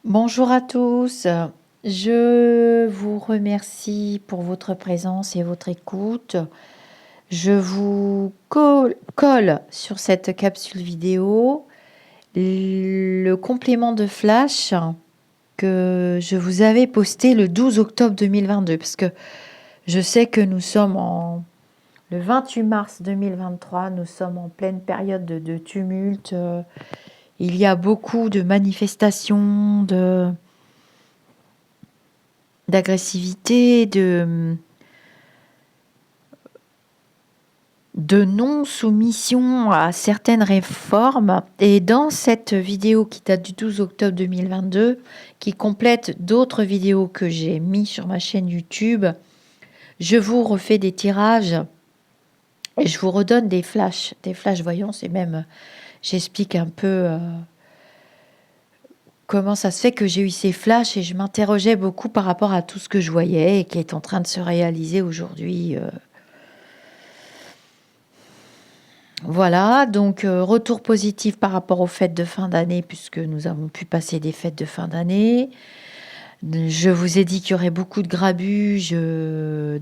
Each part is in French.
Bonjour à tous. Je vous remercie pour votre présence et votre écoute. Je vous colle sur cette capsule vidéo le complément de flash que je vous avais posté le 12 octobre 2022 parce que je sais que nous sommes le 28 mars 2023, nous sommes en pleine période de tumulte. Il y a beaucoup de manifestations, d'agressivité, de non-soumission à certaines réformes. Et dans cette vidéo qui date du 12 octobre 2022, qui complète d'autres vidéos que j'ai mis sur ma chaîne YouTube, je vous refais des tirages et je vous redonne des flashs voyance, et même j'explique un peu comment ça se fait que j'ai eu ces flashs, et je m'interrogeais beaucoup par rapport à tout ce que je voyais et qui est en train de se réaliser aujourd'hui. Voilà, donc retour positif par rapport aux fêtes de fin d'année, puisque nous avons pu passer des fêtes de fin d'année. Je vous ai dit qu'il y aurait beaucoup de grabuge,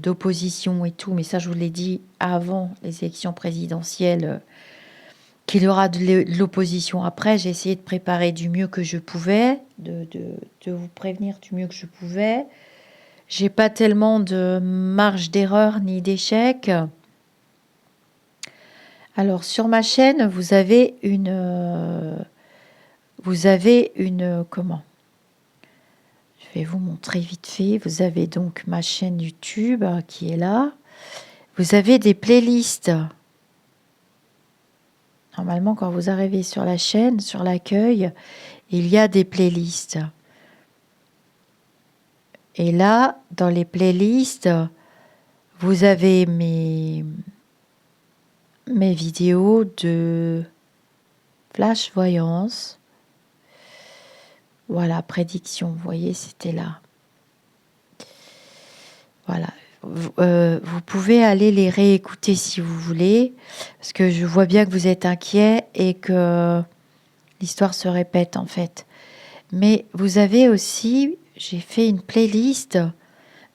d'opposition et tout, mais ça je vous l'ai dit avant les élections présidentielles, qu'il y aura de l'opposition après. J'ai essayé de préparer du mieux que je pouvais, de vous prévenir du mieux que je pouvais. J'ai pas tellement de marge d'erreur ni d'échec. Alors sur ma chaîne, comment? Je vais vous montrer vite fait. Vous avez donc ma chaîne YouTube qui est là. Vous avez des playlists. Normalement, quand vous arrivez sur la chaîne, sur l'accueil, il y a des playlists. Et là, dans les playlists, vous avez mes vidéos de flash voyance. Voilà, prédiction, vous voyez, c'était là. Voilà. Vous pouvez aller les réécouter si vous voulez, parce que je vois bien que vous êtes inquiet et que l'histoire se répète en fait. Mais vous avez aussi, j'ai fait une playlist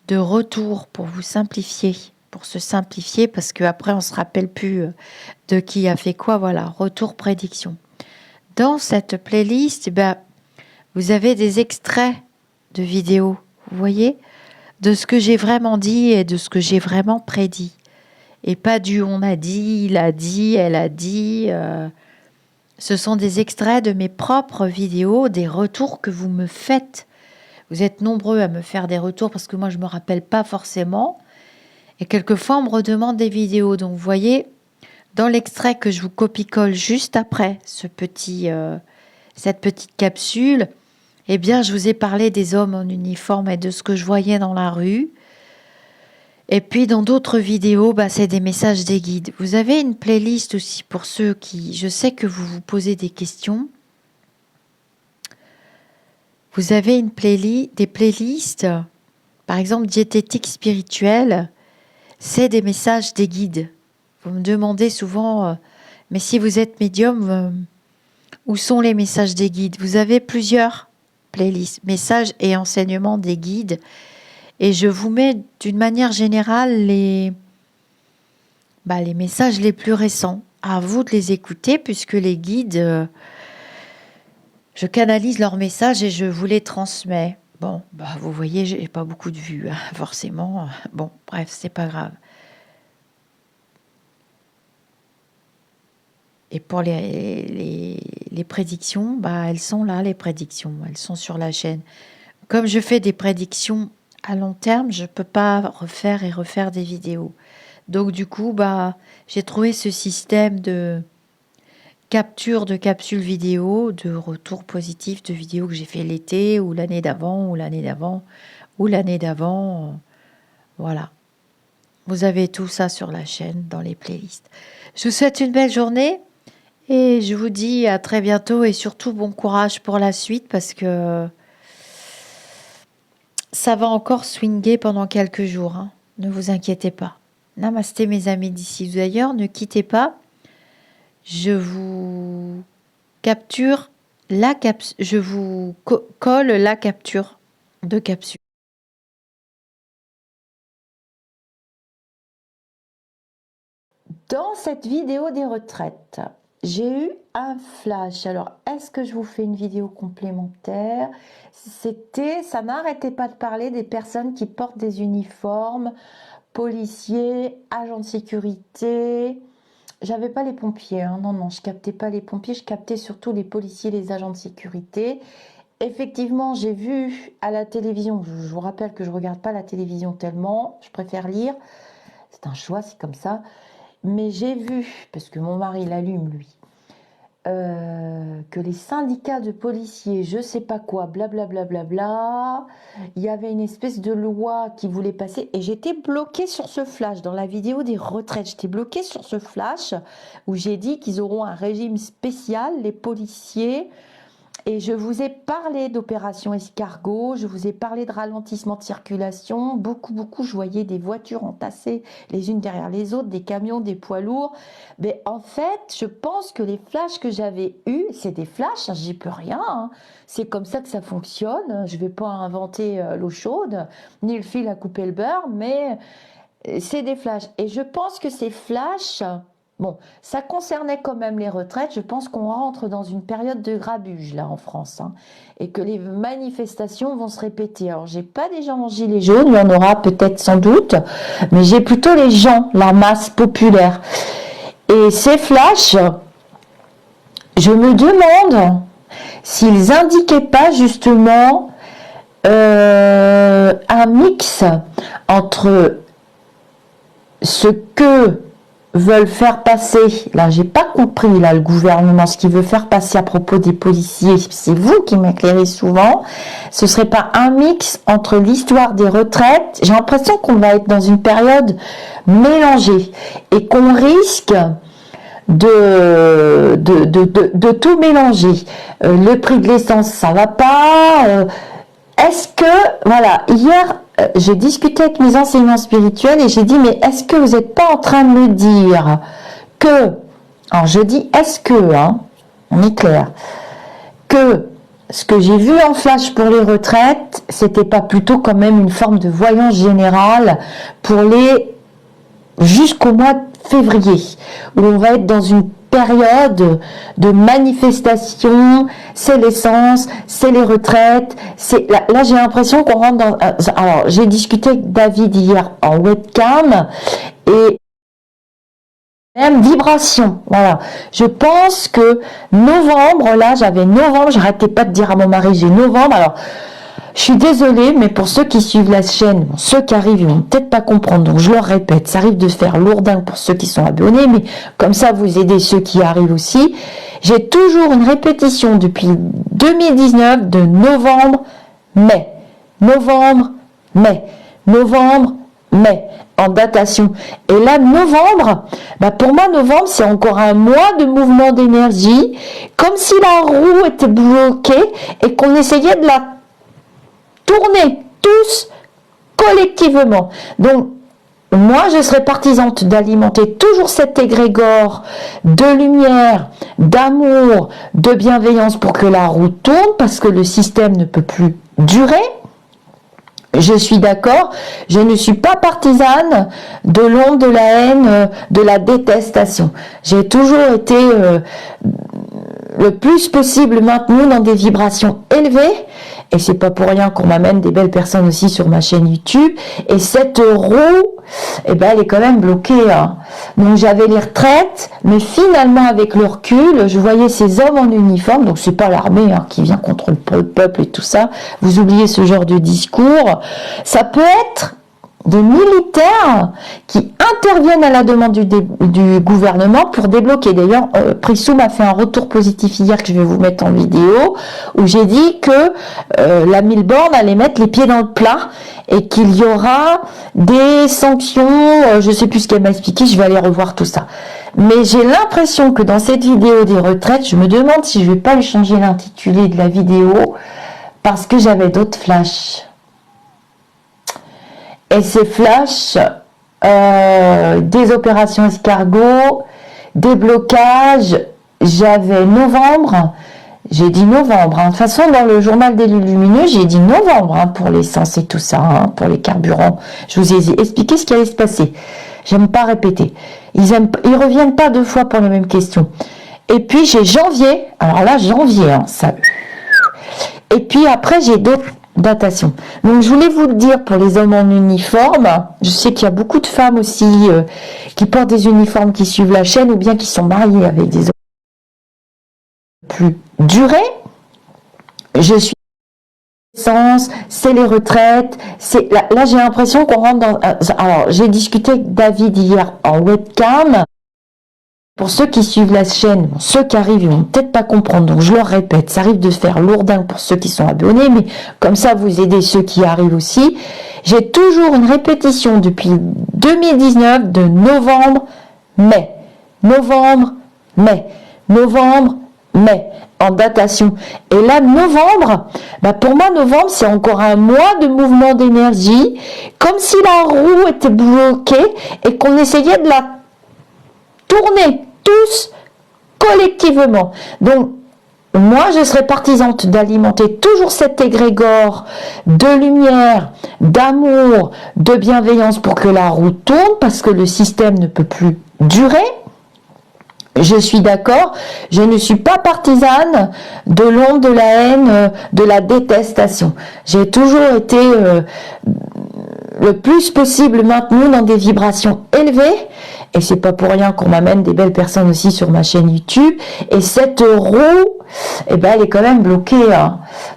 de retour pour vous simplifier, pour se simplifier, parce qu'après on se rappelle plus de qui a fait quoi. Voilà, retour prédiction. Dans cette playlist, vous avez des extraits de vidéos, vous voyez, de ce que j'ai vraiment dit et de ce que j'ai vraiment prédit. Et pas du on a dit, il a dit, elle a dit. Ce sont des extraits de mes propres vidéos, des retours que vous me faites. Vous êtes nombreux à me faire des retours parce que moi je ne me rappelle pas forcément. Et quelquefois on me redemande des vidéos. Donc vous voyez, dans l'extrait que je vous copie-colle juste après cette petite capsule, eh bien je vous ai parlé des hommes en uniforme et de ce que je voyais dans la rue. Et puis dans d'autres vidéos, c'est des messages des guides. Vous avez une playlist aussi pour ceux qui... Je sais que vous vous posez des questions. Vous avez des playlists, par exemple diététique spirituelle, c'est des messages des guides. Vous me demandez souvent, mais si vous êtes médium, où sont les messages des guides? Vous avez plusieurs playlists, messages et enseignements des guides. Et je vous mets d'une manière générale les messages les plus récents. À vous de les écouter puisque les guides, je canalise leurs messages et je vous les transmets. Bon, vous voyez, j'ai pas beaucoup de vues, forcément. Bon, bref, c'est pas grave. Et pour les prédictions, elles sont là, les prédictions. Elles sont sur la chaîne. Comme je fais des prédictions à long terme, je peux pas refaire des vidéos. Donc du coup, j'ai trouvé ce système de capture de capsules vidéo, de retour positif de vidéos que j'ai fait l'été ou l'année d'avant ou l'année d'avant ou l'année d'avant. Voilà. Vous avez tout ça sur la chaîne, dans les playlists. Je vous souhaite une belle journée et je vous dis à très bientôt et surtout bon courage pour la suite parce que ça va encore swinguer pendant quelques jours. Hein. Ne vous inquiétez pas. Namasté mes amis d'ici. D'ailleurs, ne quittez pas. Je vous capture je vous colle la capture de capsule. Dans cette vidéo des retraites, j'ai eu un flash. Alors, est-ce que je vous fais une vidéo complémentaire? Ça n'arrêtait pas de parler des personnes qui portent des uniformes, policiers, agents de sécurité. J'avais pas les pompiers, hein. Non, je captais pas les pompiers, je captais surtout les policiers, les agents de sécurité. Effectivement, j'ai vu à la télévision, je vous rappelle que je regarde pas la télévision tellement, je préfère lire, c'est un choix, c'est comme ça. Mais j'ai vu, parce que mon mari l'allume lui, que les syndicats de policiers, je sais pas quoi, blablabla, il y avait une espèce de loi qui voulait passer et j'étais bloquée sur ce flash dans la vidéo des retraites. J'étais bloquée sur ce flash où j'ai dit qu'ils auront un régime spécial, les policiers. Et je vous ai parlé d'opération escargot, je vous ai parlé de ralentissement de circulation, beaucoup, je voyais des voitures entassées les unes derrière les autres, des camions, des poids lourds. Mais en fait, je pense que les flashs que j'avais eus, c'est des flashs, j'y peux rien, hein. C'est comme ça que ça fonctionne, je ne vais pas inventer l'eau chaude, ni le fil à couper le beurre, mais c'est des flashs. Et je pense que ces flashs... Bon, ça concernait quand même les retraites. Je pense qu'on rentre dans une période de grabuge là en France, hein, et que les manifestations vont se répéter. Alors, j'ai pas des gens en gilets jaunes, il y en aura peut-être sans doute, mais j'ai plutôt les gens, la masse populaire. Et ces flashs, je me demande s'ils indiquaient pas justement un mix entre ce que veulent faire passer, là j'ai pas compris là le gouvernement, ce qu'il veut faire passer à propos des policiers, c'est vous qui m'éclairez souvent, ce serait pas un mix entre l'histoire des retraites, j'ai l'impression qu'on va être dans une période mélangée et qu'on risque de tout mélanger. Le prix de l'essence ça va pas, est-ce que, voilà, hier, j'ai discuté avec mes enseignants spirituels et j'ai dit, mais est-ce que vous n'êtes pas en train de me dire que, alors je dis est-ce que, hein, on est clair, que ce que j'ai vu en flash pour les retraites, c'était pas plutôt quand même une forme de voyance générale pour jusqu'au mois de février, où on va être dans une période de manifestation, c'est l'essence, c'est les retraites, là j'ai l'impression qu'on rentre dans... Alors j'ai discuté avec David hier en webcam et même vibration, voilà. Je pense que novembre, là j'avais novembre, j'arrêtais pas de dire à mon mari j'ai novembre, alors je suis désolée, mais pour ceux qui suivent la chaîne, ceux qui arrivent, ils vont peut-être pas comprendre, donc je leur répète, ça arrive de faire lourdingue pour ceux qui sont abonnés, mais comme ça vous aidez ceux qui arrivent aussi. J'ai toujours une répétition depuis 2019 de novembre, mai, novembre, mai, novembre, mai, en datation. Et là, novembre, pour moi, novembre, c'est encore un mois de mouvement d'énergie, comme si la roue était bloquée et qu'on essayait de la tourner tous collectivement. Donc, moi, je serais partisante d'alimenter toujours cet égrégore de lumière, d'amour, de bienveillance pour que la roue tourne, parce que le système ne peut plus durer. Je suis d'accord, je ne suis pas partisane de l'onde, de la haine, de la détestation. J'ai toujours été le plus possible maintenue dans des vibrations élevées. Et c'est pas pour rien qu'on m'amène des belles personnes aussi sur ma chaîne YouTube. Et cette roue, elle est quand même bloquée, hein. Donc j'avais les retraites, mais finalement avec le recul, je voyais ces hommes en uniforme. Donc c'est pas l'armée, hein, qui vient contre le peuple et tout ça. Vous oubliez ce genre de discours. Ça peut être des militaires qui interviennent à la demande du gouvernement pour débloquer. D'ailleurs, Prissou m'a fait un retour positif hier que je vais vous mettre en vidéo, où j'ai dit que la Milborn allait mettre les pieds dans le plat et qu'il y aura des sanctions, je sais plus ce qu'elle m'a expliqué, je vais aller revoir tout ça. Mais j'ai l'impression que dans cette vidéo des retraites, je me demande si je vais pas lui changer l'intitulé de la vidéo, parce que j'avais d'autres flashs. Et ces flashs, des opérations escargot, des blocages, j'avais novembre, J'ai dit novembre. De toute façon, dans le journal des lumineux, j'ai dit novembre pour l'essence et tout ça, pour les carburants. Je vous ai expliqué ce qui allait se passer. J'aime pas répéter. Ils reviennent pas 2 fois pour les mêmes questions. Et puis j'ai janvier. Alors là, janvier, ça. Et puis après, j'ai d'autres datations. Donc je voulais vous le dire pour les hommes en uniforme. Je sais qu'il y a beaucoup de femmes aussi qui portent des uniformes, qui suivent la chaîne ou bien qui sont mariées avec des hommes plus durés. Je suis c'est les retraites, là j'ai l'impression qu'on rentre dans... Alors j'ai discuté avec David hier en webcam. Pour ceux qui suivent la chaîne, ceux qui arrivent, ils vont peut-être pas comprendre, donc je leur répète, ça arrive de faire lourdingue pour ceux qui sont abonnés, mais comme ça vous aidez ceux qui arrivent aussi. J'ai toujours une répétition depuis 2019 de novembre, mai, novembre, mai, novembre, mai, en datation. Et là, novembre, pour moi, novembre, c'est encore un mois de mouvement d'énergie, comme si la roue était bloquée et qu'on essayait de la tourner tous collectivement. Donc, moi, je serais partisante d'alimenter toujours cet égrégore de lumière, d'amour, de bienveillance pour que la roue tourne, parce que le système ne peut plus durer. Je suis d'accord, je ne suis pas partisane de l'onde de la haine, de la détestation. J'ai toujours été le plus possible maintenue dans des vibrations élevées. Et c'est pas pour rien qu'on m'amène des belles personnes aussi sur ma chaîne YouTube. Et cette roue, elle est quand même bloquée.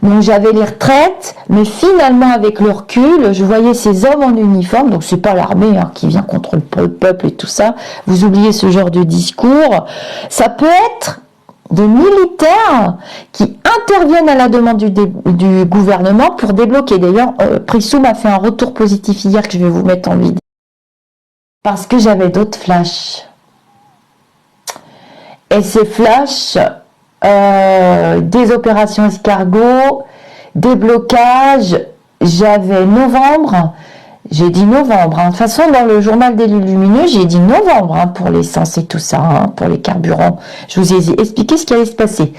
Donc j'avais les retraites, mais finalement avec le recul, je voyais ces hommes en uniforme. Donc c'est pas l'armée qui vient contre le peuple et tout ça. Vous oubliez ce genre de discours. Ça peut être des militaires qui interviennent à la demande du gouvernement pour débloquer. D'ailleurs, Prissou m'a fait un retour positif hier que je vais vous mettre en vidéo. Parce que j'avais d'autres flashs. Et ces flashs, des opérations escargot, des blocages, j'avais novembre, j'ai dit novembre. De toute façon, dans le journal des lumineux, j'ai dit novembre pour l'essence et tout ça, pour les carburants. Je vous ai expliqué ce qui allait se passer.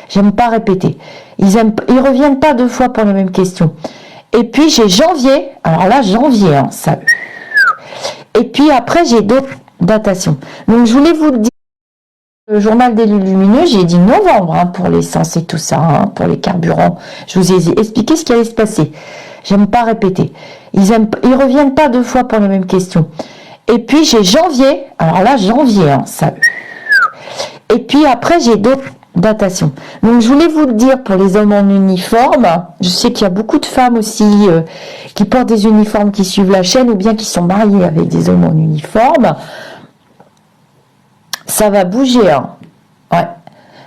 J'aime pas répéter. Ils reviennent pas 2 fois pour les mêmes questions. Et puis j'ai janvier. Alors là, janvier, ça... Et puis après, j'ai d'autres datations. Donc, je voulais vous le dire. Le journal des lumineux, j'ai dit novembre pour l'essence et tout ça, pour les carburants. Je vous ai expliqué ce qui allait se passer. J'aime pas répéter. Ils reviennent pas 2 fois pour les mêmes questions. Et puis, j'ai janvier. Alors là, janvier, ça... Et puis après, j'ai d'autres datations. Donc, je voulais vous le dire pour les hommes en uniforme. Je sais qu'il y a beaucoup de femmes aussi qui portent des uniformes, qui suivent la chaîne ou bien qui sont mariées avec des hommes en uniforme. Ça va bouger, Ouais,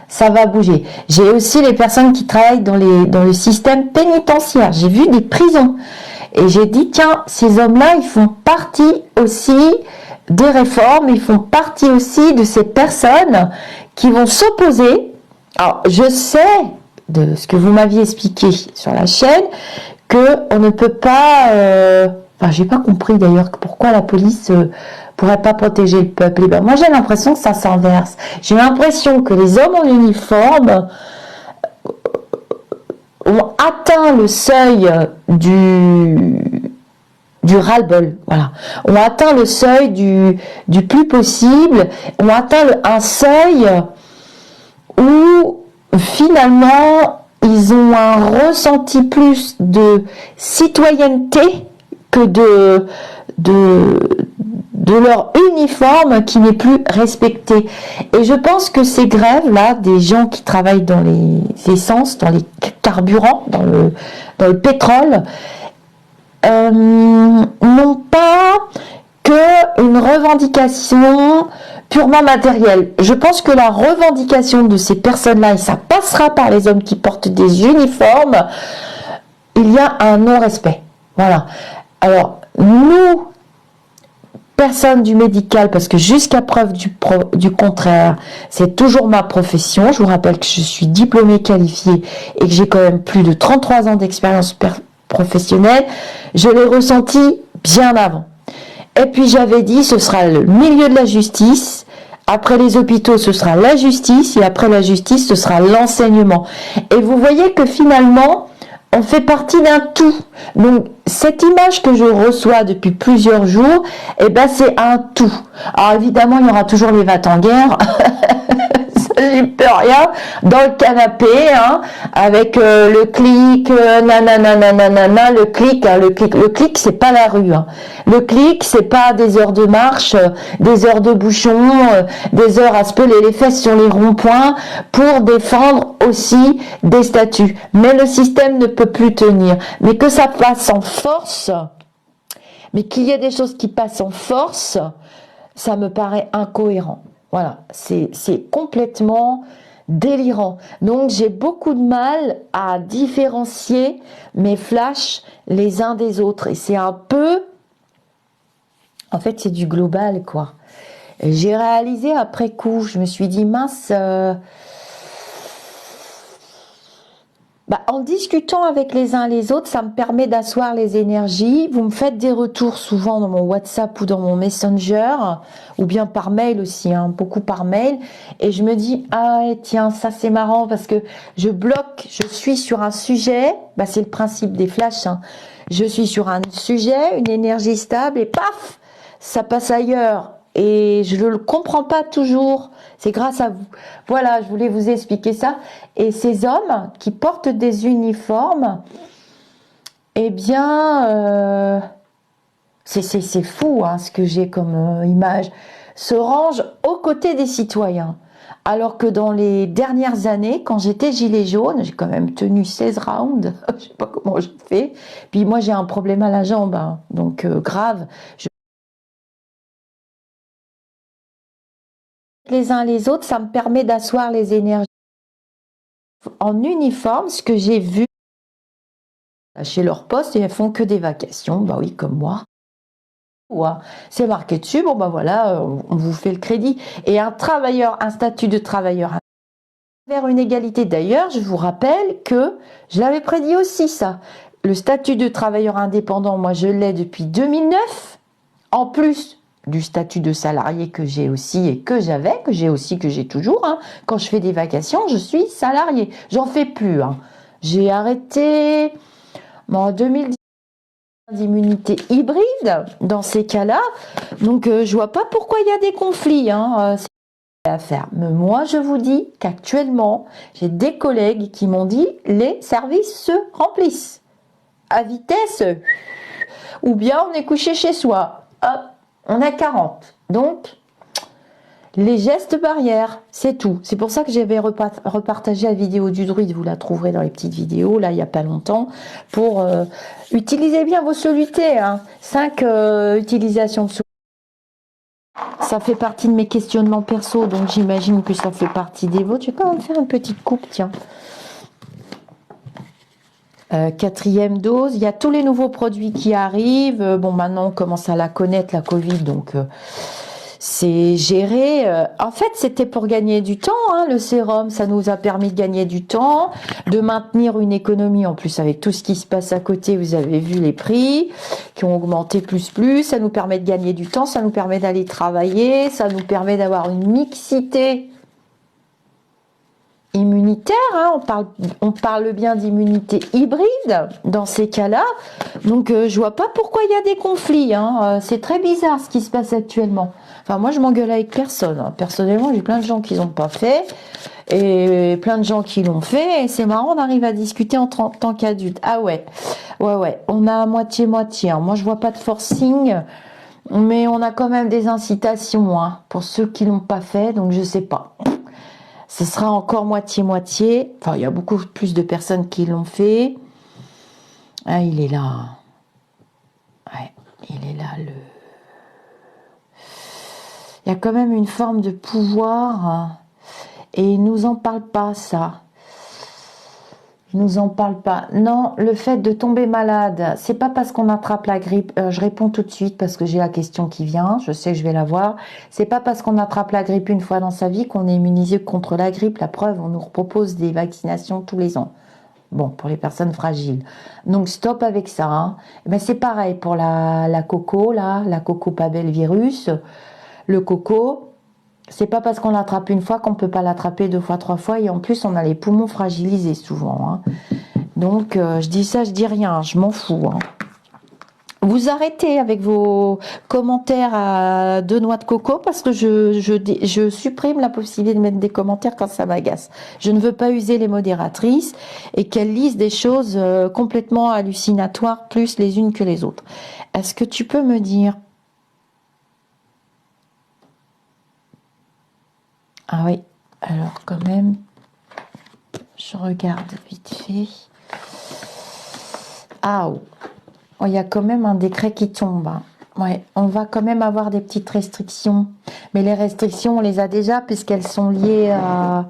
ça va bouger. J'ai aussi les personnes qui travaillent dans le système pénitentiaire. J'ai vu des prisons. Et j'ai dit, tiens, ces hommes-là, ils font partie aussi des réformes, ils font partie aussi de ces personnes qui vont s'opposer. Alors, je sais, de ce que vous m'aviez expliqué sur la chaîne, qu'on ne peut pas... Enfin, j'ai pas compris d'ailleurs pourquoi la police pourrait pas protéger le peuple. Et moi, j'ai l'impression que ça s'inverse. J'ai l'impression que les hommes en uniforme ont atteint le seuil du ras-le-bol, voilà. On atteint le seuil du plus possible, on atteint un seuil où finalement ils ont un ressenti plus de citoyenneté que de leur uniforme qui n'est plus respecté. Et je pense que ces grèves-là, des gens qui travaillent dans les essences, dans les carburants, dans le pétrole, n'ont pas qu'une revendication purement matérielle. Je pense que la revendication de ces personnes-là, et ça passera par les hommes qui portent des uniformes, il y a un non-respect. Voilà. Alors, nous, personne du médical, parce que jusqu'à preuve du contraire, c'est toujours ma profession. Je vous rappelle que je suis diplômée qualifiée et que j'ai quand même plus de 33 ans d'expérience professionnelle. Je l'ai ressenti bien avant. Et puis j'avais dit, ce sera le milieu de la justice, Après les hôpitaux, ce sera la justice, et après la justice, ce sera l'enseignement. Et vous voyez que finalement, on fait partie d'un tout. Donc, cette image que je reçois depuis plusieurs jours, eh ben, c'est un tout. Alors, évidemment, il y aura toujours les va-t-en-guerre. J'y peux rien, dans le canapé, hein, avec le clic, nanana, le clic, c'est pas la rue, hein. Le clic, c'est pas des heures de marche, des heures de bouchon, des heures à se peler les fesses sur les ronds-points pour défendre aussi des statuts. Mais le système ne peut plus tenir. Mais que ça passe en force, mais qu'il y ait des choses qui passent en force, ça me paraît incohérent. Voilà, c'est complètement délirant. Donc j'ai beaucoup de mal à différencier mes flashs les uns des autres. Et c'est un peu... En fait, c'est du global, quoi. J'ai réalisé après coup, je me suis dit, mince... en discutant avec les uns les autres, ça me permet d'asseoir les énergies. Vous me faites des retours souvent dans mon WhatsApp ou dans mon Messenger, ou bien par mail aussi, hein, beaucoup par mail. Et je me dis, ah tiens, ça c'est marrant parce que je bloque, je suis sur un sujet, c'est le principe des flashs, hein. Je suis sur un sujet, une énergie stable, et paf, ça passe ailleurs. Et je ne le comprends pas toujours. C'est grâce à vous. Voilà, je voulais vous expliquer ça. Et ces hommes qui portent des uniformes, eh bien, c'est fou, hein, ce que j'ai comme image, se rangent aux côtés des citoyens. Alors que dans les dernières années, quand j'étais gilet jaune, j'ai quand même tenu 16 rounds. Je ne sais pas comment je fais. Puis moi, j'ai un problème à la jambe, hein, donc grave. Les uns les autres, ça me permet d'asseoir les énergies. En uniforme, ce que j'ai vu chez leur poste, ils font que des vacations, bah oui, comme moi. C'est marqué dessus, bon voilà, on vous fait le crédit. Et un travailleur, un statut de travailleur vers une égalité. D'ailleurs, je vous rappelle que je l'avais prédit aussi, ça. Le statut de travailleur indépendant, moi je l'ai depuis 2009, en plus du statut de salarié que j'ai aussi et que j'avais, que j'ai toujours, hein. Quand je fais des vacations, je suis salarié. J'en fais plus, hein. J'ai arrêté en 2010 d'immunité hybride dans ces cas-là. Donc je vois pas pourquoi il y a des conflits, hein. C'est à faire. Mais moi, je vous dis qu'actuellement, j'ai des collègues qui m'ont dit les services se remplissent à vitesse, ou bien on est couché chez soi. Hop, on a 40. Donc, les gestes barrières, c'est tout. C'est pour ça que j'avais repartagé la vidéo du druide. Vous la trouverez dans les petites vidéos, là, il n'y a pas longtemps, pour utiliser bien vos solutés, hein. 5 utilisations de solutés. Ça fait partie de mes questionnements perso, donc j'imagine que ça fait partie des vôtres. Je vais quand même faire une petite coupe, tiens. 4e dose, il y a tous les nouveaux produits qui arrivent. Bon, maintenant on commence à la connaître, la Covid, donc c'est géré. En fait, c'était pour gagner du temps, hein, le sérum. Ça nous a permis de gagner du temps, de maintenir une économie. En plus, avec tout ce qui se passe à côté, vous avez vu les prix qui ont augmenté plus. Ça nous permet de gagner du temps, ça nous permet d'aller travailler, ça nous permet d'avoir une mixité immunitaire, hein, on parle bien d'immunité hybride dans ces cas-là. Donc je vois pas pourquoi il y a des conflits, hein. C'est très bizarre ce qui se passe actuellement. Enfin, moi je m'engueule avec personne, hein. Personnellement, j'ai plein de gens qui l'ont pas fait et plein de gens qui l'ont fait, et c'est marrant, on arrive à discuter en tant qu'adulte. Ah ouais, on a moitié-moitié, hein. Moi je vois pas de forcing, mais on a quand même des incitations, hein, pour ceux qui l'ont pas fait, donc je sais pas. Ce sera encore moitié-moitié. Enfin, il y a beaucoup plus de personnes qui l'ont fait. Ah, il est là. Ouais, il est là. Il y a quand même une forme de pouvoir. Hein, et il nous en parle pas, ça. Il nous en parle pas. Non, le fait de tomber malade, c'est pas parce qu'on attrape la grippe. Je réponds tout de suite parce que j'ai la question qui vient. Je sais que je vais la voir. C'est pas parce qu'on attrape la grippe une fois dans sa vie qu'on est immunisé contre la grippe. La preuve, on nous propose des vaccinations tous les ans. Bon, pour les personnes fragiles. Donc stop avec ça, hein. Mais c'est pareil pour la coco, là, la coco pas belle virus. Le coco, C'est pas parce qu'on l'attrape une fois qu'on peut pas l'attraper 2 fois, 3 fois. Et en plus, on a les poumons fragilisés souvent. Hein. Donc, je dis ça, je dis rien. Je m'en fous. Hein. Vous arrêtez avec vos commentaires à 2 noix de coco parce que je supprime la possibilité de mettre des commentaires quand ça m'agace. Je ne veux pas user les modératrices et qu'elles lisent des choses complètement hallucinatoires plus les unes que les autres. Est-ce que tu peux me dire... Ah oui, alors quand même, je regarde vite fait. Ah, oh, il y a quand même un décret qui tombe. Hein. Ouais, on va quand même avoir des petites restrictions. Mais les restrictions, on les a déjà puisqu'elles sont liées à...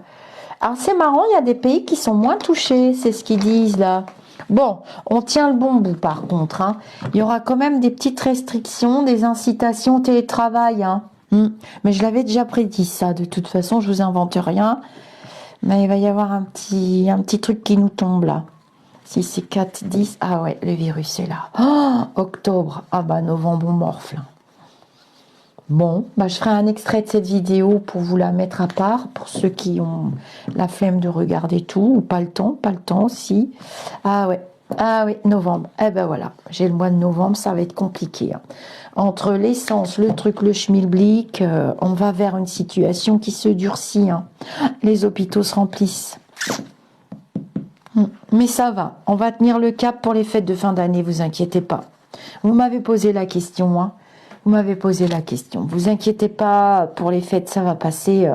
Alors c'est marrant, il y a des pays qui sont moins touchés, c'est ce qu'ils disent là. Bon, on tient le bon bout par contre. Hein. Il y aura quand même des petites restrictions, des incitations au télétravail. Hein. Mais je l'avais déjà prédit ça, de toute façon, je vous invente rien. Mais il va y avoir un petit truc qui nous tombe là. Si c'est 4, 10, ah ouais, le virus est là. Oh, octobre, ah bah novembre on morfle. Bon, bah je ferai un extrait de cette vidéo pour vous la mettre à part, pour ceux qui ont la flemme de regarder tout, ou pas le temps aussi. Ah oui, novembre. Eh ben voilà, j'ai le mois de novembre, ça va être compliqué. Hein. Entre l'essence, le truc, le schmilblick, on va vers une situation qui se durcit. Hein. Les hôpitaux se remplissent. Mais ça va, on va tenir le cap pour les fêtes de fin d'année, vous inquiétez pas. Vous m'avez posé la question, hein. Vous m'avez posé la question. Vous inquiétez pas, pour les fêtes, ça va passer.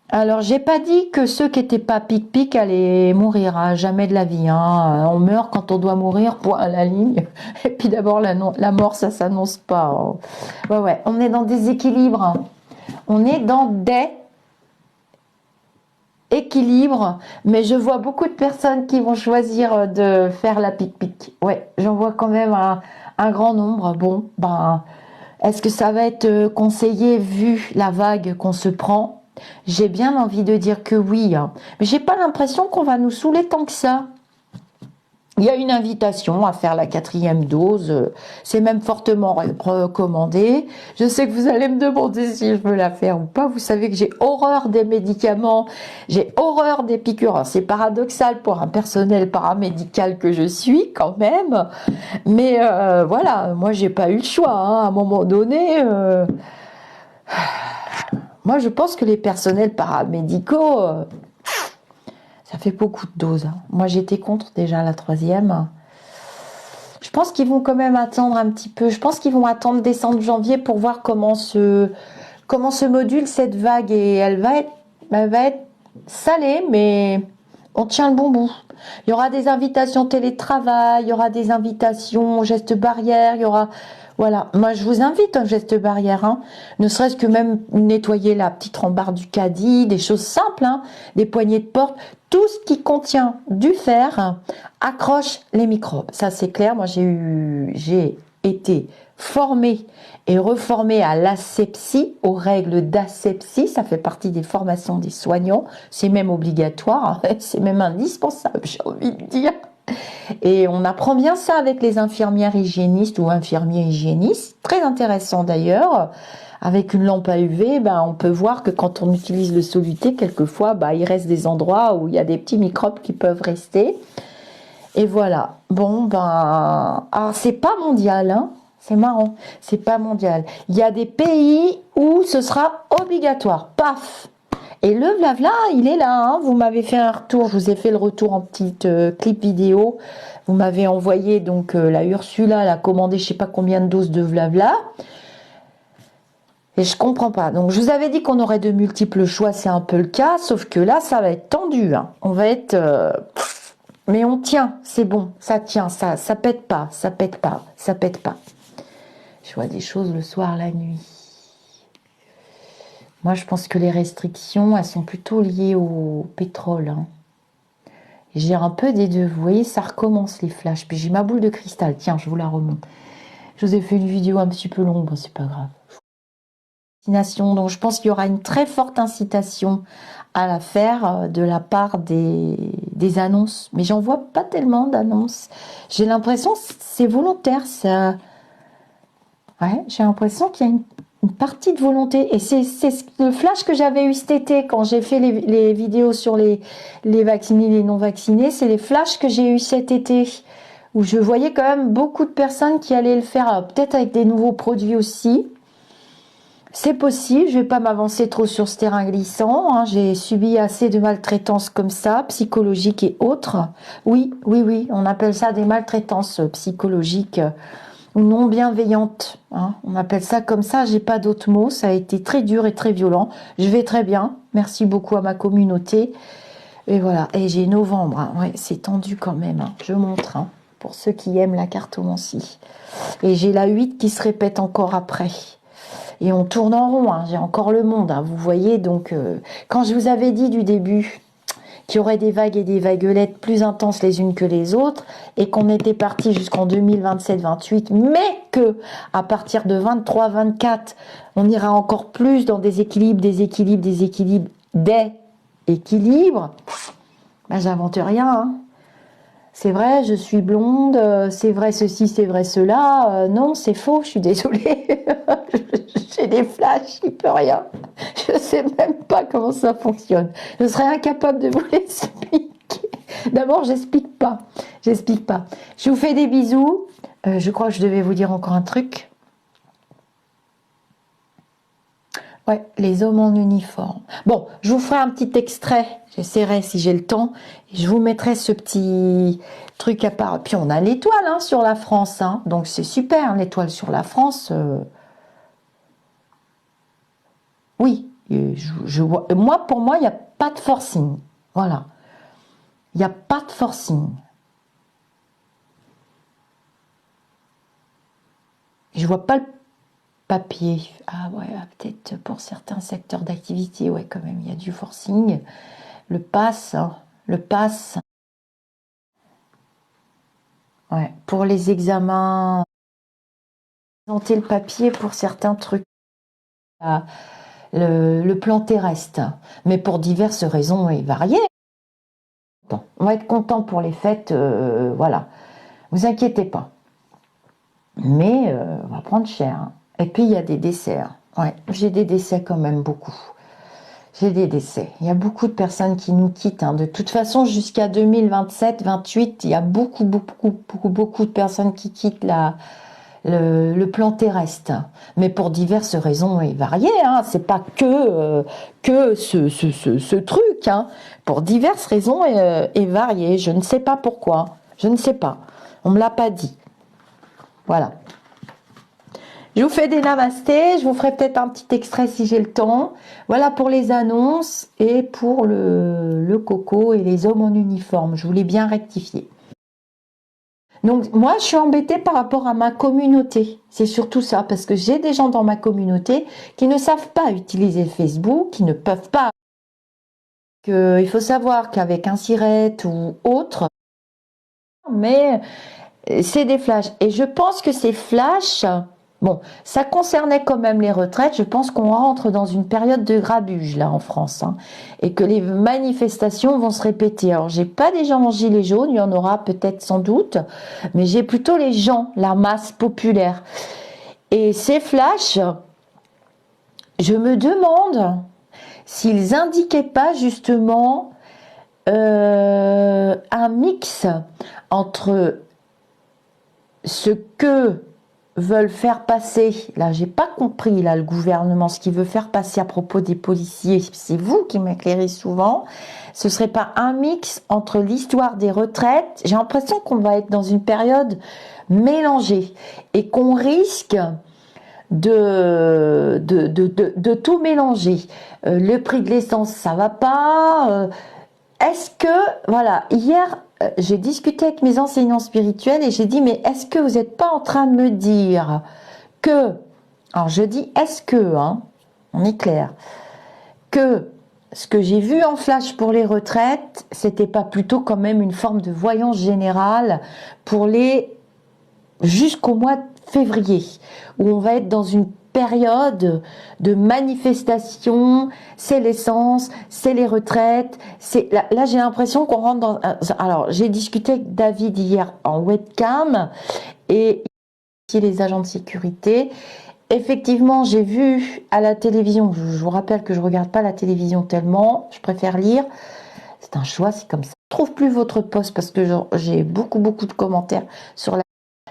Alors, j'ai pas dit que ceux qui étaient pas pic-pic allaient mourir, hein, jamais de la vie. Hein. On meurt quand on doit mourir, point à la ligne. Et puis d'abord, la mort, ça s'annonce pas. Hein. Ouais, on est dans des équilibres. Hein. On est dans des équilibres, mais je vois beaucoup de personnes qui vont choisir de faire la pic-pic. Ouais, j'en vois quand même un grand nombre. Bon, ben, est-ce que ça va être conseillé vu la vague qu'on se prend? J'ai bien envie de dire que oui, hein. Mais j'ai pas l'impression qu'on va nous saouler tant que ça. Il y a une invitation à faire la 4e dose, c'est même fortement recommandé. Je sais que vous allez me demander si je veux la faire ou pas. Vous savez que j'ai horreur des médicaments, j'ai horreur des piqûres. C'est paradoxal pour un personnel paramédical que je suis quand même, mais voilà, moi j'ai pas eu le choix. Hein. À un moment donné, moi je pense que les personnels paramédicaux... ça fait beaucoup de doses. Hein. Moi, j'étais contre déjà la 3e. Je pense qu'ils vont quand même attendre un petit peu. Je pense qu'ils vont attendre décembre, janvier pour voir comment se module cette vague. Et elle va être salée, mais on tient le bon bout. Il y aura des invitations télétravail, il y aura des invitations gestes barrières, il y aura... Voilà, moi je vous invite un geste barrière, hein. Ne serait-ce que même nettoyer la petite rambarde du caddie, des choses simples, hein. Des poignées de porte, tout ce qui contient du fer accroche les microbes. Ça c'est clair, moi j'ai été formée et reformée à l'asepsie, aux règles d'asepsie, ça fait partie des formations des soignants, c'est même obligatoire, c'est même indispensable, j'ai envie de dire. Et on apprend bien ça avec les infirmières hygiénistes ou infirmiers hygiénistes. Très intéressant d'ailleurs. Avec une lampe à UV, ben, on peut voir que quand on utilise le soluté, quelquefois, ben, il reste des endroits où il y a des petits microbes qui peuvent rester. Et voilà. Bon, ben, alors c'est pas mondial, hein. C'est marrant. C'est pas mondial. Il y a des pays où ce sera obligatoire. Paf! Et le Vlavla, il est là. Hein. Vous m'avez fait un retour. Je vous ai fait le retour en petite clip vidéo. Vous m'avez envoyé donc la Ursula, elle a commandé je sais pas combien de doses de Vlavla. Et je comprends pas. Donc je vous avais dit qu'on aurait de multiples choix, c'est un peu le cas. Sauf que là, ça va être tendu. Hein. On va être... mais on tient, c'est bon. Ça tient, ça pète pas, ça pète pas, ça pète pas. Je vois des choses le soir, la nuit. Moi, je pense que les restrictions, elles sont plutôt liées au pétrole. Hein. J'ai un peu des deux. Vous voyez, ça recommence les flashs. Puis j'ai ma boule de cristal. Tiens, je vous la remonte. Je vous ai fait une vidéo un petit peu longue. Bon, c'est pas grave. Donc, je pense qu'il y aura une très forte incitation à la faire de la part des annonces. Mais j'en vois pas tellement d'annonces. J'ai l'impression que c'est volontaire. Ça... Ouais, j'ai l'impression qu'il y a une partie de volonté. Et c'est le flash que j'avais eu cet été quand j'ai fait les vidéos sur les vaccinés, les non vaccinés. C'est les flashs que j'ai eu cet été où je voyais quand même beaucoup de personnes qui allaient le faire, peut-être avec des nouveaux produits aussi. C'est possible, je vais pas m'avancer trop sur ce terrain glissant, hein. J'ai subi assez de maltraitances comme ça, psychologiques et autres. Oui, oui, oui, on appelle ça des maltraitances psychologiques ou non bienveillantes, hein. On appelle ça comme ça, j'ai pas d'autres mots, ça a été très dur et très violent. Je vais très bien, merci beaucoup à ma communauté. Et voilà, et j'ai novembre, hein. Ouais, c'est tendu quand même, hein. Je montre, hein, pour ceux qui aiment la cartomancie. Et j'ai la 8 qui se répète encore après. Et on tourne en rond, hein. J'ai encore le monde, hein. Vous voyez, donc quand je vous avais dit du début qu'il y aurait des vagues et des vaguelettes plus intenses les unes que les autres, et qu'on était parti jusqu'en 2027-28, mais que à partir de 23-24, on ira encore plus dans des équilibres, des équilibres, des équilibres, des équilibres, ben, j'invente rien, hein. C'est vrai, je suis blonde, c'est vrai ceci, c'est vrai cela. Non, c'est faux, je suis désolée. J'ai des flashs, il peut rien. Je sais même pas comment ça fonctionne. Je serais incapable de vous l'expliquer. D'abord, j'explique pas. J'explique pas. Je vous fais des bisous. Je crois que je devais vous dire encore un truc. Ouais, les hommes en uniforme. Bon, je vous ferai un petit extrait. J'essaierai si j'ai le temps. Et je vous mettrai ce petit truc à part. Puis on a l'étoile, hein, sur la France, hein. Donc c'est super, l'étoile sur la France. Oui, je vois. Moi, pour moi, il n'y a pas de forcing. Voilà. Il n'y a pas de forcing. Je vois pas le papier. Ah ouais, peut-être pour certains secteurs d'activité, ouais, quand même, il y a du forcing. Le pass, hein, le pass. Ouais, pour les examens, présenter le papier pour certains trucs. Ah, le plan terrestre, mais pour diverses raisons et variées. Bon, on va être content pour les fêtes, voilà. Vous inquiétez pas. Mais on va prendre cher, hein. Et puis il y a des décès, hein. Ouais, j'ai des décès quand même beaucoup. J'ai des décès. Il y a beaucoup de personnes qui nous quittent, hein. De toute façon, jusqu'à 2027-28, il y a beaucoup de personnes qui quittent le plan terrestre, mais pour diverses raisons et variées, hein. C'est pas que ce truc, hein. Pour diverses raisons et variées. Je ne sais pas pourquoi. Je ne sais pas. On me l'a pas dit. Voilà. Je vous fais des namastés, je vous ferai peut-être un petit extrait si j'ai le temps. Voilà pour les annonces et pour le coco et les hommes en uniforme. Je voulais bien rectifier. Donc moi, je suis embêtée par rapport à ma communauté. C'est surtout ça, parce que j'ai des gens dans ma communauté qui ne savent pas utiliser Facebook, qui ne peuvent pas. Il faut savoir qu'avec un Sirette ou autre, mais c'est des flashs. Et je pense que ces flashs, bon, ça concernait quand même les retraites. Je pense qu'on rentre dans une période de grabuge là en France, hein, et que les manifestations vont se répéter. Alors, j'ai pas des gens en gilets jaunes, il y en aura peut-être sans doute, mais j'ai plutôt les gens, la masse populaire. Et ces flashs, je me demande s'ils indiquaient pas justement un mix entre ce que veulent faire passer, là j'ai pas compris là le gouvernement, ce qu'il veut faire passer à propos des policiers, c'est vous qui m'éclairez souvent, ce serait pas un mix entre l'histoire des retraites, j'ai l'impression qu'on va être dans une période mélangée et qu'on risque de tout mélanger. Le prix de l'essence ça va pas, est-ce que, voilà, hier, j'ai discuté avec mes enseignants spirituels et j'ai dit, mais est-ce que vous n'êtes pas en train de me dire que, alors je dis est-ce que, hein, on est clair, que ce que j'ai vu en flash pour les retraites, c'était pas plutôt quand même une forme de voyance générale pour jusqu'au mois de février, où on va être dans une période de manifestation, c'est l'essence, c'est les retraites, là j'ai l'impression qu'on rentre dans... Alors j'ai discuté avec David hier en webcam et les agents de sécurité effectivement, j'ai vu à la télévision, je vous rappelle que je regarde pas la télévision tellement, je préfère lire. C'est un choix, c'est comme ça. Je trouve plus votre post parce que j'ai beaucoup de commentaires sur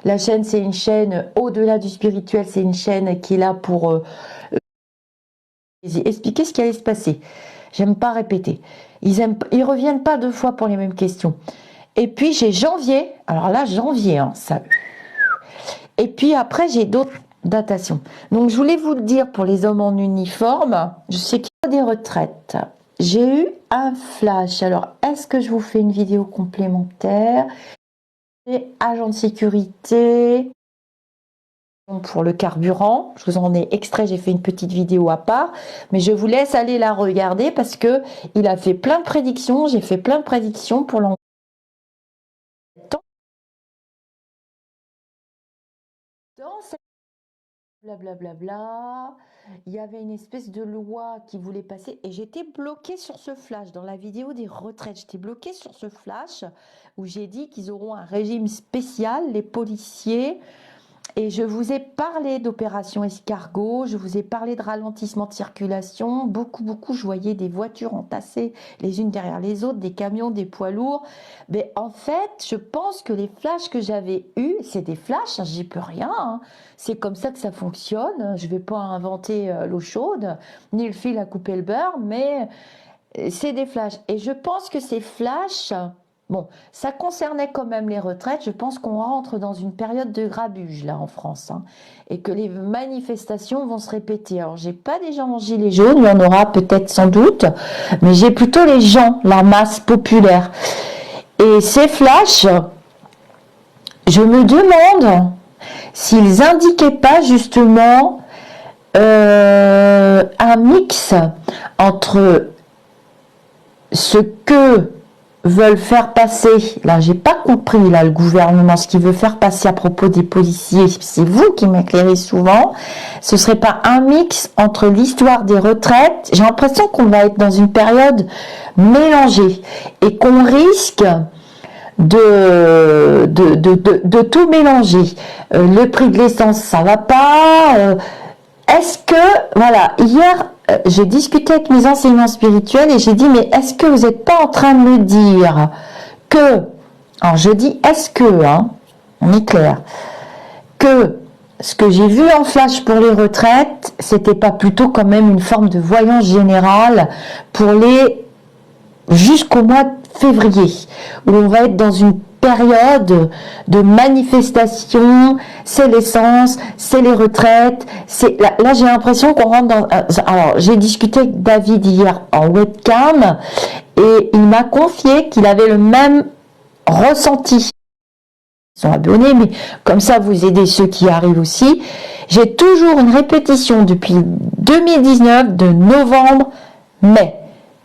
la chaîne. C'est une chaîne au-delà du spirituel, c'est une chaîne qui est là pour expliquer ce qui allait se passer. J'aime pas répéter. Ils reviennent pas 2 fois pour les mêmes questions. Et puis j'ai janvier. Alors là, janvier, hein, ça. Et puis après, j'ai d'autres datations. Donc je voulais vous le dire pour les hommes en uniforme. Je sais qu'il y a des retraites. J'ai eu un flash. Alors, est-ce que je vous fais une vidéo complémentaire? Agent de sécurité pour le carburant. Je vous en ai extrait, j'ai fait une petite vidéo à part. Mais je vous laisse aller la regarder parce que il a fait plein de prédictions. J'ai fait plein de prédictions pour l'an. Dans cette blablabla, il y avait une espèce de loi qui voulait passer et j'étais bloquée sur ce flash dans la vidéo des retraites. J'étais bloquée sur ce flash où j'ai dit qu'ils auront un régime spécial, les policiers. Et je vous ai parlé d'opération escargot, je vous ai parlé de ralentissement de circulation, beaucoup, je voyais des voitures entassées les unes derrière les autres, des camions, des poids lourds. Mais en fait, je pense que les flashs que j'avais eus, c'est des flashs, hein, j'y peux rien, hein. C'est comme ça que ça fonctionne, je ne vais pas inventer l'eau chaude, ni le fil à couper le beurre, mais c'est des flashs. Et je pense que ces flashs... Bon, ça concernait quand même les retraites. Je pense qu'on rentre dans une période de grabuge là en France, hein, et que les manifestations vont se répéter. Alors, j'ai pas des gens en gilets jaunes, il y en aura peut-être sans doute, mais j'ai plutôt les gens, la masse populaire. Et ces flashs, je me demande s'ils indiquaient pas justement un mix entre ce que veulent faire passer, là j'ai pas compris là le gouvernement, ce qu'il veut faire passer à propos des policiers, c'est vous qui m'éclairez souvent, ce serait pas un mix entre l'histoire des retraites, j'ai l'impression qu'on va être dans une période mélangée et qu'on risque de tout mélanger. Le prix de l'essence ça va pas, est-ce que, voilà, hier, j'ai discuté avec mes enseignants spirituels et j'ai dit, mais est-ce que vous n'êtes pas en train de me dire que, alors je dis est-ce que, hein, on est clair, que ce que j'ai vu en flash pour les retraites, c'était pas plutôt quand même une forme de voyance générale pour jusqu'au mois de février, où on va être dans une période de manifestation, c'est l'essence, c'est les retraites, là j'ai l'impression qu'on rentre dans... Alors j'ai discuté avec David hier en webcam et il m'a confié qu'il avait le même ressenti. Ils sont abonnés, mais comme ça vous aidez ceux qui arrivent aussi. J'ai toujours une répétition depuis 2019 de novembre, mai,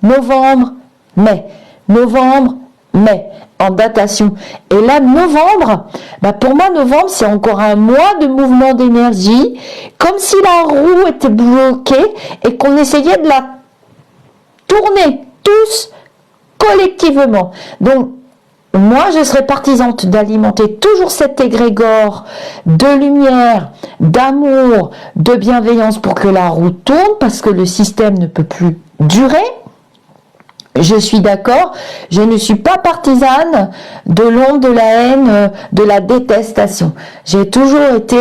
novembre, mai, novembre, mai, en datation. Et là, novembre, pour moi, novembre, c'est encore un mois de mouvement d'énergie, comme si la roue était bloquée et qu'on essayait de la tourner tous collectivement. Donc, moi, je serais partisante d'alimenter toujours cet égrégore de lumière, d'amour, de bienveillance pour que la roue tourne, parce que le système ne peut plus durer. Je suis d'accord, je ne suis pas partisane de l'onde de la haine, de la détestation. J'ai toujours été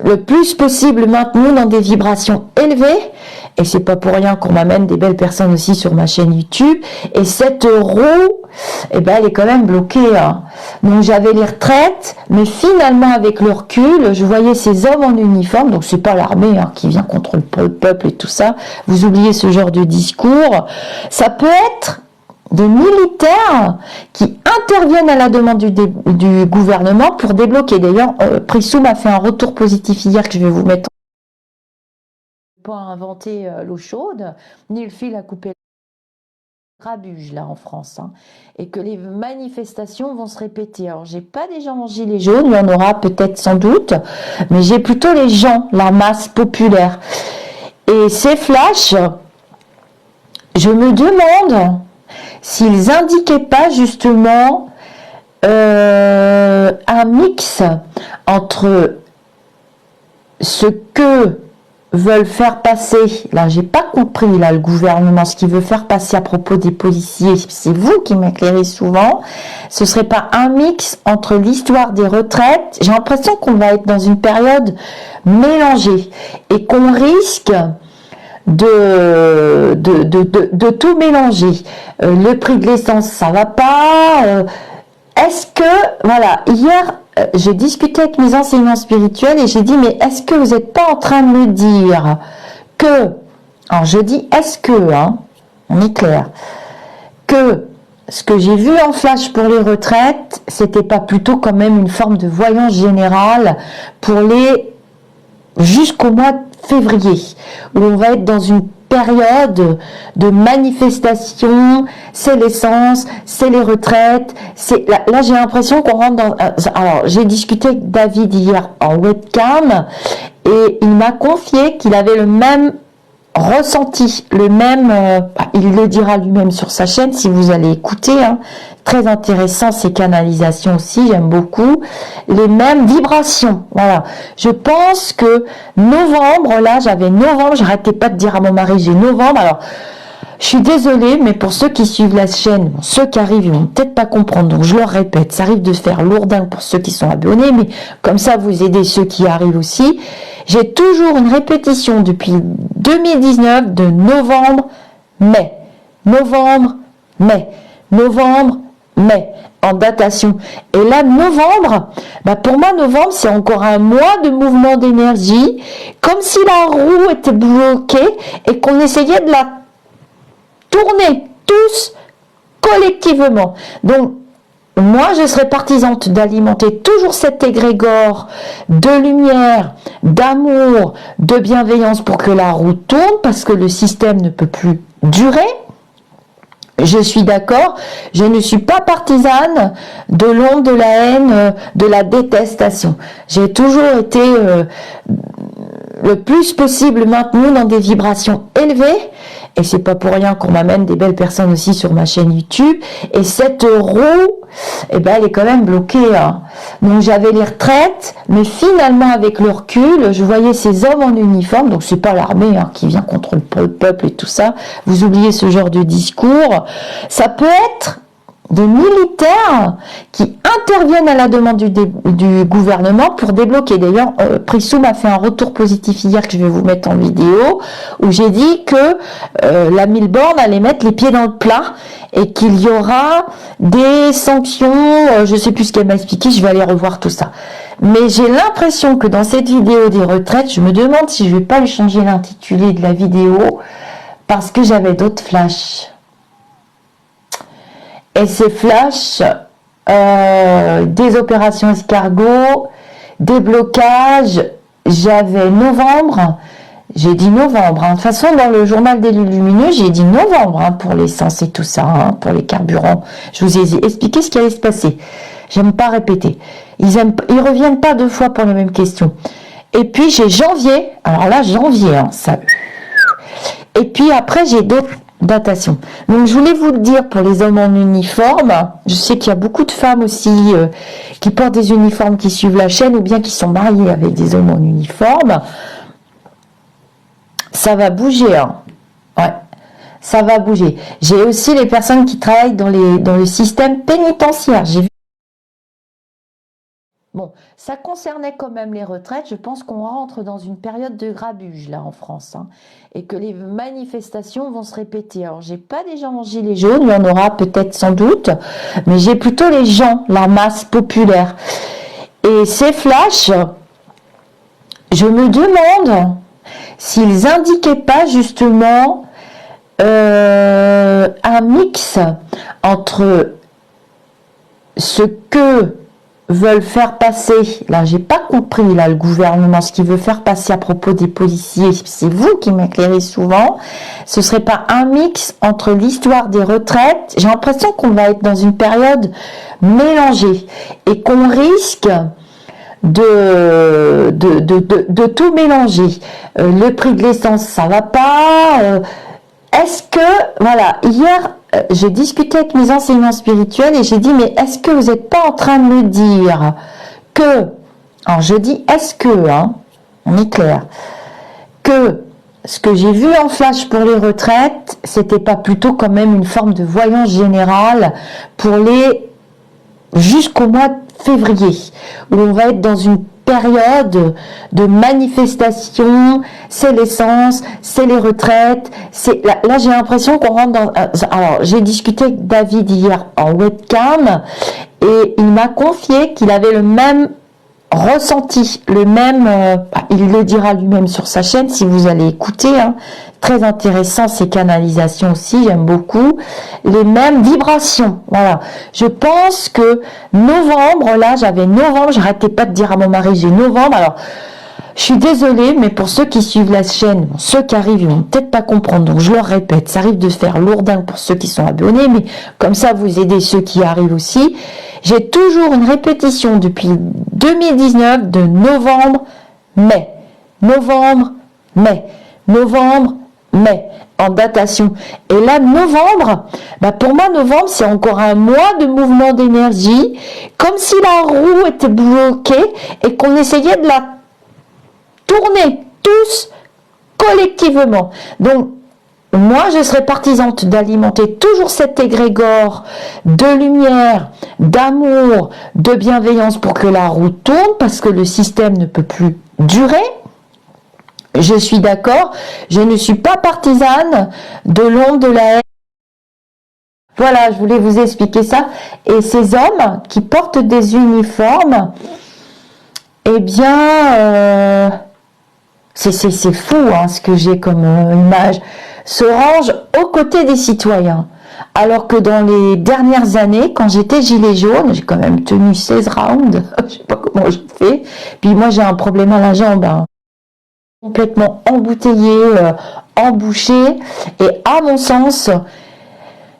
le plus possible maintenue dans des vibrations élevées, et c'est pas pour rien qu'on m'amène des belles personnes aussi sur ma chaîne YouTube, et cette roue, elle est quand même bloquée, hein. Donc j'avais les retraites, mais finalement avec le recul, je voyais ces hommes en uniforme, donc c'est pas l'armée qui vient contre le peuple et tout ça, vous oubliez ce genre de discours, ça peut être des militaires qui interviennent à la demande du gouvernement pour débloquer. D'ailleurs, Prissou m'a fait un retour positif hier que je vais vous mettre. Pas inventer l'eau chaude, ni le fil à couper grabuge là en France, hein, et que les manifestations vont se répéter. Alors j'ai pas des gens en gilets jaunes, il y en aura peut-être sans doute, mais j'ai plutôt les gens, la masse populaire. Et ces flashs, je me demande s'ils indiquaient pas justement un mix entre ce que veulent faire passer, là j'ai pas compris là le gouvernement, ce qu'il veut faire passer à propos des policiers, c'est vous qui m'éclairez souvent, ce serait pas un mix entre l'histoire des retraites, j'ai l'impression qu'on va être dans une période mélangée et qu'on risque de tout mélanger. Le prix de l'essence ça va pas, est-ce que, voilà, hier, j'ai discuté avec mes enseignants spirituels et j'ai dit, mais est-ce que vous n'êtes pas en train de me dire que, alors je dis est-ce que, hein, on est clair, que ce que j'ai vu en flash pour les retraites, c'était pas plutôt quand même une forme de voyance générale pour les, jusqu'au mois de février, où on va être dans une période de manifestation, c'est l'essence, c'est les retraites, c'est là j'ai l'impression qu'on rentre dans, alors j'ai discuté avec David hier en webcam et il m'a confié qu'il avait le même ressenti, le même, il le dira lui-même sur sa chaîne si vous allez écouter, hein, très intéressant ces canalisations aussi, j'aime beaucoup, les mêmes vibrations, voilà. Je pense que novembre, là j'avais novembre, j'arrêtais pas de dire à mon mari j'ai novembre, alors je suis désolée, mais pour ceux qui suivent la chaîne, ceux qui arrivent, ils vont peut-être pas comprendre, donc je leur répète, ça arrive de se faire lourdin pour ceux qui sont abonnés, mais comme ça vous aidez ceux qui arrivent aussi. J'ai toujours une répétition depuis 2019 de novembre, mai, novembre, mai, novembre, mai, en datation. Et là, novembre, bah pour moi, novembre, c'est encore un mois de mouvement d'énergie, comme si la roue était bloquée et qu'on essayait de la tourner tous collectivement. Donc, moi, je serais partisante d'alimenter toujours cet égrégore de lumière, d'amour, de bienveillance pour que la roue tourne, parce que le système ne peut plus durer. Je suis d'accord, je ne suis pas partisane de l'onde, de la haine, de la détestation. J'ai toujours été le plus possible maintenue dans des vibrations élevées. Et c'est pas pour rien qu'on m'amène des belles personnes aussi sur ma chaîne YouTube. Et cette roue, eh ben, elle est quand même bloquée, hein. Donc j'avais les retraites, mais finalement avec le recul, je voyais ces hommes en uniforme. Donc c'est pas l'armée, hein, qui vient contre le peuple et tout ça. Vous oubliez ce genre de discours. Ça peut être des militaires qui interviennent à la demande du gouvernement pour débloquer. D'ailleurs, Prissou m'a fait un retour positif hier que je vais vous mettre en vidéo, où j'ai dit que la Milborn allait mettre les pieds dans le plat et qu'il y aura des sanctions, je sais plus ce qu'elle m'a expliqué, je vais aller revoir tout ça. Mais j'ai l'impression que dans cette vidéo des retraites, je me demande si je vais pas lui changer l'intitulé de la vidéo, parce que j'avais d'autres flashs. Et ces flashs, des opérations escargot, des blocages, j'avais novembre, j'ai dit novembre, hein. De toute façon dans le journal des lumineux, j'ai dit novembre, hein, pour l'essence et tout ça, hein, pour les carburants. Je vous ai expliqué ce qui allait se passer. J'aime pas répéter. Ils reviennent pas deux fois pour les mêmes questions. Et puis j'ai janvier, alors là janvier, hein, ça. Et puis après j'ai d'autres datation. Donc je voulais vous le dire pour les hommes en uniforme. Je sais qu'il y a beaucoup de femmes aussi qui portent des uniformes, qui suivent la chaîne ou bien qui sont mariées avec des hommes en uniforme. Ça va bouger, hein. Ouais, ça va bouger. J'ai aussi les personnes qui travaillent dans le système pénitentiaire. J'ai vu. Bon, ça concernait quand même les retraites. Je pense qu'on rentre dans une période de grabuge là en France, hein, et que les manifestations vont se répéter. Alors, j'ai pas des gens en gilet jaune, il y en aura peut-être sans doute, mais j'ai plutôt les gens, la masse populaire. Et ces flashs, je me demande s'ils indiquaient pas justement un mix entre ce que veulent faire passer, là j'ai pas compris là le gouvernement, ce qu'il veut faire passer à propos des policiers, c'est vous qui m'éclairez souvent, ce serait pas un mix entre l'histoire des retraites, j'ai l'impression qu'on va être dans une période mélangée et qu'on risque de tout mélanger. Le prix de l'essence ça va pas, est-ce que, voilà, hier j'ai discuté avec mes enseignants spirituels et j'ai dit, mais est-ce que vous n'êtes pas en train de me dire que, alors je dis est-ce que, hein, on est clair. Que ce que j'ai vu en flash pour les retraites, c'était pas plutôt quand même une forme de voyance générale pour les jusqu'au mois de février, où on va être dans une période de manifestation, c'est l'essence, c'est les retraites, c'est là j'ai l'impression qu'on rentre dans... Alors j'ai discuté avec David hier en webcam et il m'a confié qu'il avait le même ressenti, le même, il le dira lui-même sur sa chaîne si vous allez écouter, hein, très intéressant ces canalisations aussi, j'aime beaucoup, les mêmes vibrations, voilà. Je pense que novembre, là j'avais novembre, j'arrêtais pas de dire à mon mari j'ai novembre, alors je suis désolée, mais pour ceux qui suivent la chaîne, ceux qui arrivent, ils vont peut-être pas comprendre, donc je leur répète, ça arrive de faire lourdin pour ceux qui sont abonnés, mais comme ça vous aidez ceux qui arrivent aussi. J'ai toujours une répétition depuis 2019 de novembre, mai, novembre, mai, novembre, mai, en datation. Et là, novembre, pour moi, novembre, c'est encore un mois de mouvement d'énergie, comme si la roue était bloquée et qu'on essayait de la tourner tous collectivement. Donc, moi, je serais partisante d'alimenter toujours cet égrégore de lumière, d'amour, de bienveillance pour que la roue tourne, parce que le système ne peut plus durer. Je suis d'accord, je ne suis pas partisane de l'onde de la haine. Voilà, je voulais vous expliquer ça. Et ces hommes qui portent des uniformes, eh bien, c'est fou hein, ce que j'ai comme image, se rangent aux côtés des citoyens. Alors que dans les dernières années, quand j'étais gilet jaune, j'ai quand même tenu 16 rounds, je sais pas comment je fais, puis moi j'ai un problème à la jambe, hein, complètement embouteillé, embouché, et à mon sens,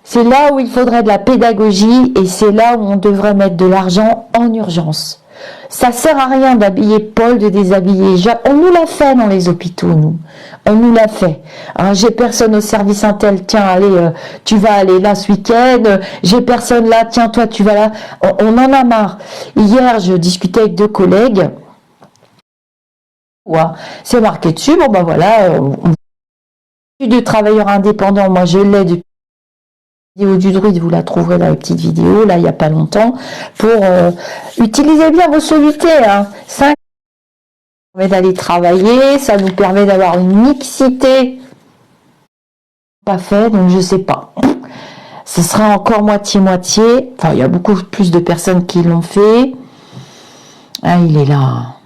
c'est là où il faudrait de la pédagogie, et c'est là où on devrait mettre de l'argent en urgence. Ça sert à rien d'habiller Paul, de déshabiller Jacques. On nous l'a fait dans les hôpitaux, nous. On nous l'a fait. Hein, j'ai personne au service intel, tiens, allez, tu vas aller là ce week-end. J'ai personne là, tiens, toi, tu vas là. On en a marre. Hier, je discutais avec deux collègues. Ouais, c'est marqué dessus. Bon, ben voilà. De travailleurs indépendants, moi, je l'ai depuis. Vidéo du druide, vous la trouverez dans les petites vidéos, là, il n'y a pas longtemps, pour utiliser bien vos solutés. Hein. 5 permet d'aller travailler, ça nous permet d'avoir une mixité. Pas fait, donc je sais pas. Ce sera encore moitié-moitié. Enfin, il y a beaucoup plus de personnes qui l'ont fait. Ah, il est là.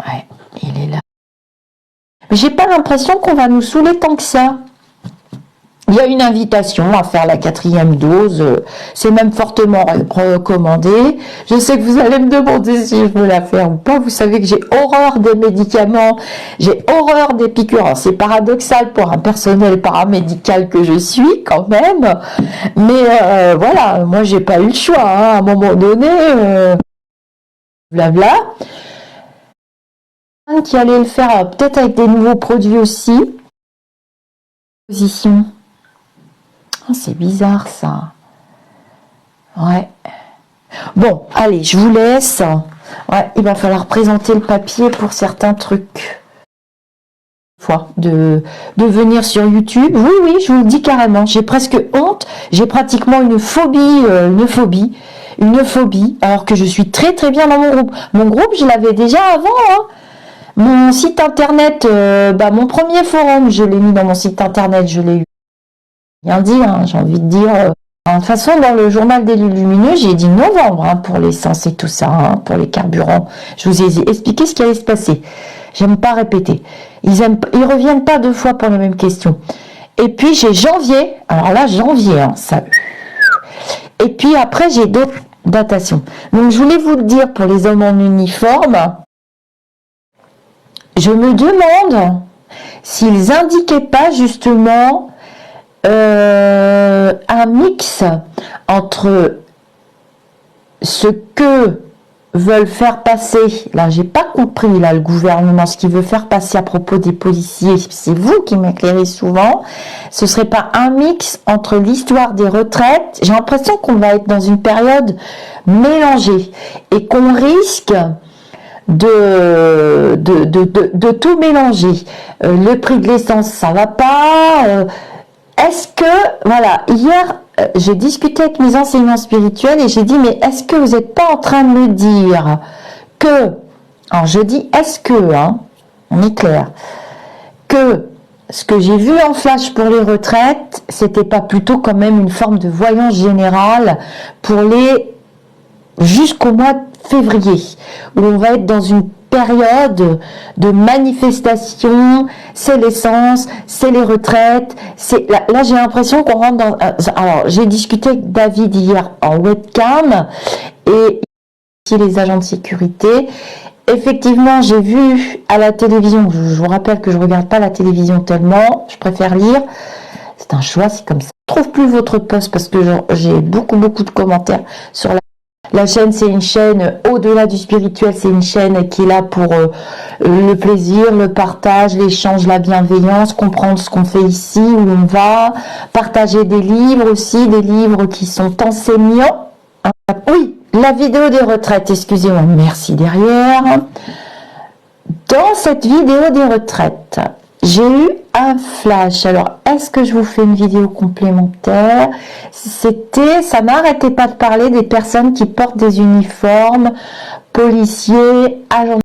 Ouais, il est là. Mais j'ai pas l'impression qu'on va nous saouler tant que ça. Il y a une invitation à faire la 4e dose, c'est même fortement recommandé. Je sais que vous allez me demander si je veux la faire ou pas. Vous savez que j'ai horreur des médicaments, j'ai horreur des piqûres. C'est paradoxal pour un personnel paramédical que je suis quand même, mais voilà, moi j'ai pas eu le choix. Hein. À un moment donné, blabla. Qui allait le faire peut-être avec des nouveaux produits aussi. Position. Oh, c'est bizarre ça. Ouais. Bon, allez, je vous laisse. Ouais, il va falloir présenter le papier pour certains trucs. De venir sur YouTube. Oui, oui, je vous le dis carrément. J'ai presque honte. J'ai pratiquement une phobie, alors que je suis très très bien dans mon groupe. Mon groupe, je l'avais déjà avant. Hein. Mon site internet, mon premier forum, je l'ai mis dans mon site internet, je l'ai eu. Bien dit, hein, j'ai envie de dire. De toute façon, dans le journal des lumineux, j'ai dit novembre hein, pour l'essence et tout ça, hein, pour les carburants. Je vous ai expliqué ce qui allait se passer. J'aime pas répéter. Ils reviennent pas 2 fois pour les mêmes questions. Et puis j'ai janvier. Alors là, janvier, hein, ça. Et puis après, j'ai d'autres datations. Donc je voulais vous le dire pour les hommes en uniforme. Je me demande s'ils indiquaient pas justement un mix entre ce que veulent faire passer, là j'ai pas compris là le gouvernement, ce qu'il veut faire passer à propos des policiers, c'est vous qui m'éclairez souvent, ce serait pas un mix entre l'histoire des retraites, j'ai l'impression qu'on va être dans une période mélangée et qu'on risque de tout mélanger. Le prix de l'essence, ça va pas. Est-ce que, voilà, hier, j'ai discuté avec mes enseignants spirituels et j'ai dit, mais est-ce que vous n'êtes pas en train de me dire que, alors je dis est-ce que, hein, on est clair, que ce que j'ai vu en flash pour les retraites, c'était pas plutôt quand même une forme de voyance générale pour les jusqu'au mois de février, où on va être dans une période de manifestation, c'est l'essence, c'est les retraites, c'est là j'ai l'impression qu'on rentre dans. Alors j'ai discuté avec David hier en webcam et les agents de sécurité. Effectivement, j'ai vu à la télévision, je vous rappelle que je regarde pas la télévision tellement, je préfère lire. C'est un choix, c'est comme ça. Je trouve plus votre post parce que j'ai beaucoup de commentaires sur la chaîne. C'est une chaîne au-delà du spirituel, c'est une chaîne qui est là pour le plaisir, le partage, l'échange, la bienveillance, comprendre ce qu'on fait ici, où on va, partager des livres aussi, des livres qui sont enseignants. Oui, la vidéo des retraites, excusez-moi, merci derrière. Dans cette vidéo des retraites, j'ai eu un flash. Alors, est-ce que je vous fais une vidéo complémentaire? Ça n'arrêtait pas de parler des personnes qui portent des uniformes, policiers, agents